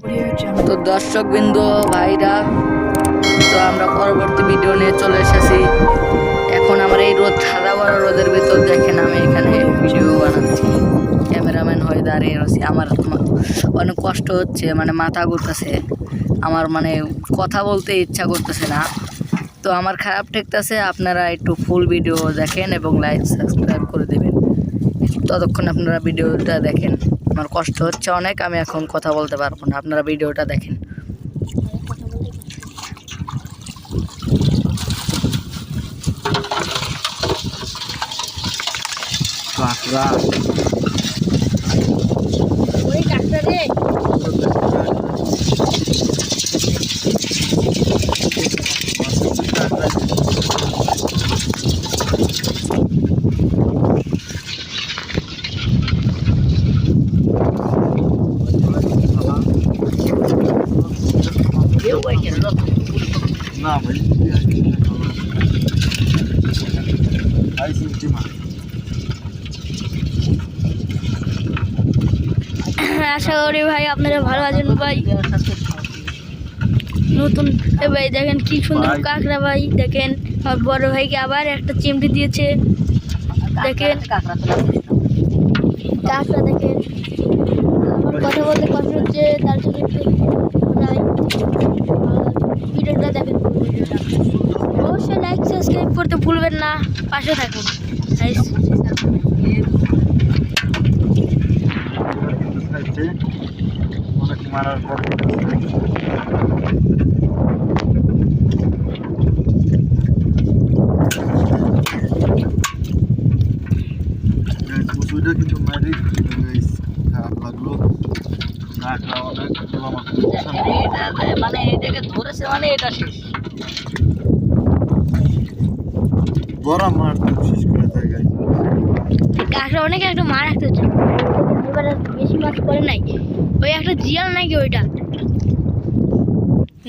তো দর্শক বিন্দু ভাইরা, তো আমরা পরবর্তী ভিডিও নিয়ে চলে এসেছি। এখন আমার এই রোদ, সাদা বড় রোদের ভিতর দেখেন আমি এখানে ভিডিও বানাচ্ছি, ক্যামেরাম্যান হয়ে দাঁড়িয়ে রয়েছি। আমার অনেক কষ্ট হচ্ছে, মানে মাথা ঘুরতেছে আমার, মানে কথা বলতে ইচ্ছা করতেছে না। তো আমার খারাপ ঠেকতেছে, আপনারা একটু ফুল ভিডিও দেখেন এবং লাইক সাবস্ক্রাইব করে দেবেন। ততক্ষণ আপনারা ভিডিওটা দেখেন। আমার কষ্ট হচ্ছে অনেক, আমি এখন কথা বলতে পারবো না, আপনারা ভিডিওটা দেখেন। না ভাই, আশা করি ভাই আপনারা ভালো আছেন ভাই। নতুন ভাই দেখেন কি সুন্দর কাঁকড়া ভাই, দেখেন আমার বড় ভাইকে আবার একটা চিমটি দিয়েছে। দেখেন কাঁকড়া, দেখেন আমার কথা বলতে কষ্ট হচ্ছে, তার জন্য একটু ভিডিওটা দেখেন। অবশ্যই লাইক সাবস্ক্রাইব করতে ভুলবেন না, পাশে থাকুন। অনেক মারার পর মুসুইটা কিন্তু মারি খারাপ লাগলো। মানে এটাকে ধরেছে, মানে এটা শেষ। বড় মাছ তো শেষ করে দেয়। কাঁকড়া অনেক একটা মার একটা হচ্ছে, এবার বেশি মাছ করে নাই, ওই একটা জিয়াল নাকি ওইটা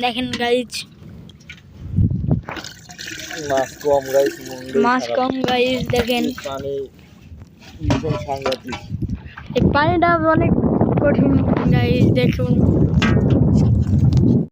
দেখেন গাইজ। মাছ কম গাইস, মাছ কম গাইজ, দেখেন পানি ভীষণ সাংঘাতিক। এই পানিটা অনেক কঠিন গাইজ, দেখুন।